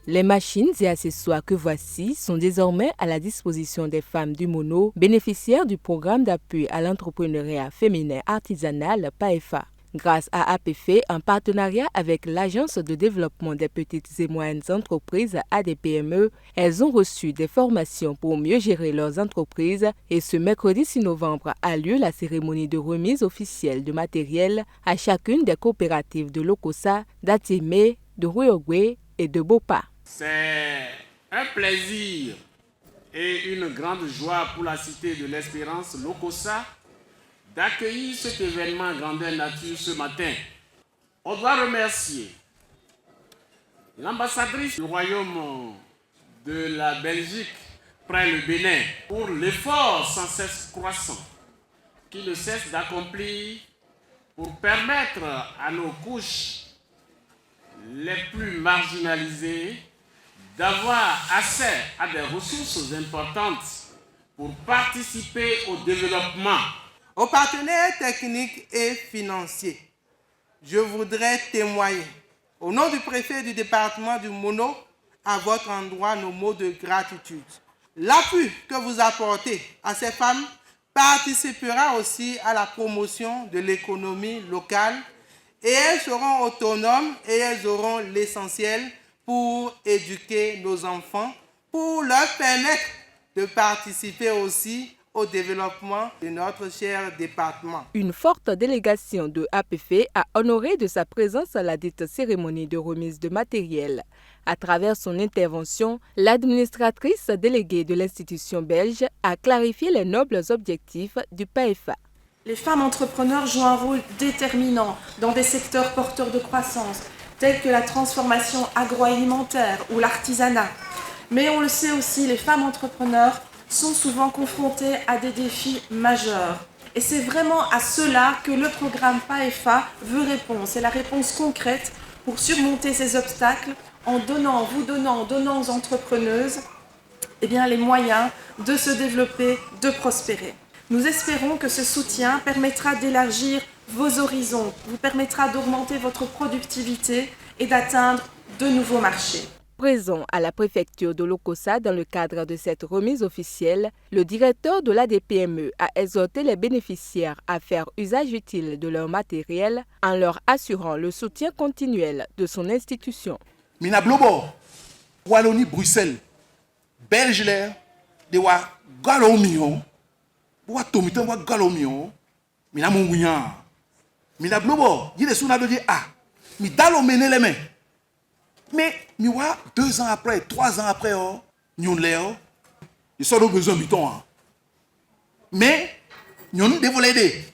Les machines et accessoires que voici sont désormais à la disposition des femmes du Mono, bénéficiaires du programme d'appui à l'entrepreneuriat féminin artisanal PAEFA. Grâce à APF, en partenariat avec l'Agence de développement des petites et moyennes entreprises ADPME, elles ont reçu des formations pour mieux gérer leurs entreprises et ce mercredi 6 novembre a lieu la cérémonie de remise officielle de matériel à chacune des coopératives de Lokossa, d'Atimé, de Ruogwe et de Bopa. C'est un plaisir et une grande joie pour la Cité de l'Espérance Lokossa d'accueillir cet événement grandeur nature ce matin. On doit remercier l'ambassadrice du Royaume de la Belgique près le Bénin pour l'effort sans cesse croissant qui ne cesse d'accomplir pour permettre à nos couches les plus marginalisées d'avoir accès à des ressources importantes pour participer au développement. Aux partenaires techniques et financiers, je voudrais témoigner, au nom du préfet du département du Mono, à votre endroit nos mots de gratitude. L'appui que vous apportez à ces femmes participera aussi à la promotion de l'économie locale et elles seront autonomes et elles auront l'essentiel pour éduquer nos enfants, pour leur permettre de participer aussi au développement de notre cher département. Une forte délégation de APF a honoré de sa présence à la dite cérémonie de remise de matériel. À travers son intervention, l'administratrice déléguée de l'institution belge a clarifié les nobles objectifs du PAEFA. Les femmes entrepreneurs jouent un rôle déterminant dans des secteurs porteurs de croissance, tels que la transformation agroalimentaire ou l'artisanat. Mais on le sait aussi, les femmes entrepreneurs sont souvent confrontées à des défis majeurs. Et c'est vraiment à cela que le programme PAEFA veut répondre. C'est la réponse concrète pour surmonter ces obstacles en donnant aux entrepreneuses les moyens de se développer, de prospérer. Nous espérons que ce soutien permettra d'élargir vos horizons, vous permettra d'augmenter votre productivité et d'atteindre de nouveaux marchés. Présent à la préfecture de Lokossa dans le cadre de cette remise officielle, le directeur de l'ADPME a exhorté les bénéficiaires à faire usage utile de leur matériel en leur assurant le soutien continuel de son institution. Mina blobo, Wallonie Bruxelles, Belge l'air, de wa galomio, wa tomiton wa galomio, mina mungunya, mina blobo, il est sous la de ah, mi dalo mene les mains. Mais, 2 ans après, 3 ans après, nous l'avons, ils sont besoin de temps. Mais, nous avons développé.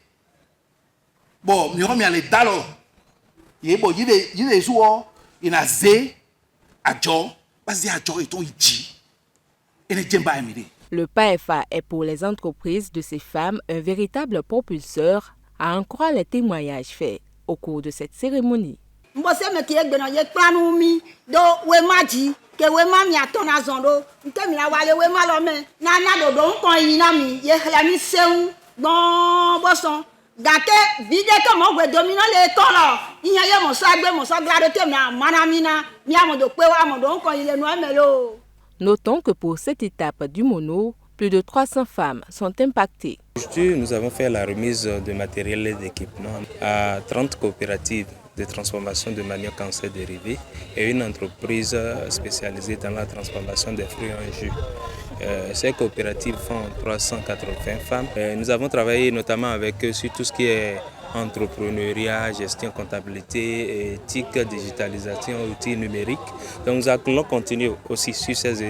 Bon, nous avons mis les dalles. Il y a des jours, il y a des jours, parce que les jours, ils sont pas aimés. Le PAEFA est pour les entreprises de ces femmes un véritable propulseur, à en croire les témoignages faits au cours de cette cérémonie. Mbose me ki egbe na ye planu mi do we maji ke we ma mi aton na zondo nke mi la wale we ma lo me na do nkan yin na mi ye la mi seun gbon boson gate vide ke mo gbe domino le ton lo iyan ye mo sa glade te mi amana mi na mi amodo pe wa amodo nkan yin le no emelo. Notons que pour cette étape du Mono, plus de 300 femmes sont impactées. Aujourd'hui, nous avons fait la remise de matériel et d'équipement à 30 coopératives de transformation de manioc en ses dérivés et une entreprise spécialisée dans la transformation des fruits en jus. Ces coopératives font 380 femmes. Nous avons travaillé notamment avec eux sur tout ce qui est entrepreneuriat, gestion, comptabilité, éthique, digitalisation, outils numériques. Donc nous allons continuer aussi sur ces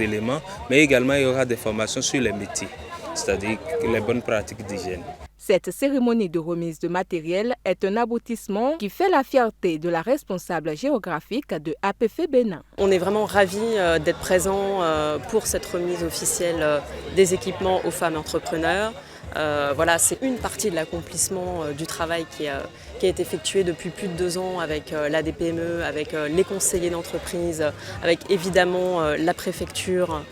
éléments, mais également il y aura des formations sur les métiers, c'est-à-dire les bonnes pratiques d'hygiène. Cette cérémonie de remise de matériel est un aboutissement qui fait la fierté de la responsable géographique de APF Bénin. On est vraiment ravis d'être présents pour cette remise officielle des équipements aux femmes entrepreneurs. Voilà, c'est une partie de l'accomplissement du travail qui a été effectué depuis plus de 2 ans avec l'ADPME, avec les conseillers d'entreprise, avec évidemment la préfecture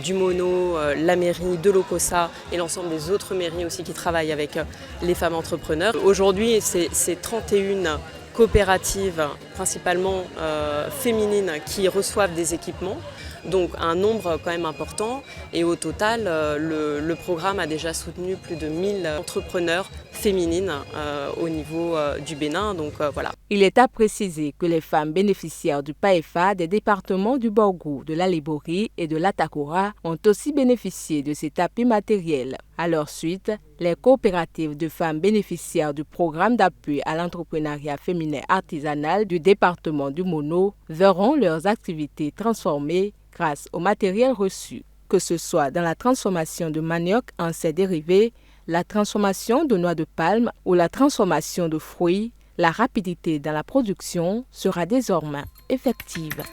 du Mono, la mairie de Lokossa et l'ensemble des autres mairies aussi qui travaillent avec les femmes entrepreneurs. Aujourd'hui, c'est 31 coopératives, principalement féminines, qui reçoivent des équipements. Donc un nombre quand même important, et au total le programme a déjà soutenu plus de 1000 entrepreneurs féminines au niveau du Bénin. Donc voilà. Il est à préciser que les femmes bénéficiaires du PAEFA des départements du Borgou, de la Liborie et de l'Atakora ont aussi bénéficié de cet appui matériel. À leur suite, les coopératives de femmes bénéficiaires du programme d'appui à l'entrepreneuriat féminin artisanal du département du Mono verront leurs activités transformées grâce au matériel reçu, que ce soit dans la transformation de manioc en ses dérivés, la transformation de noix de palme ou la transformation de fruits. La rapidité dans la production sera désormais effective.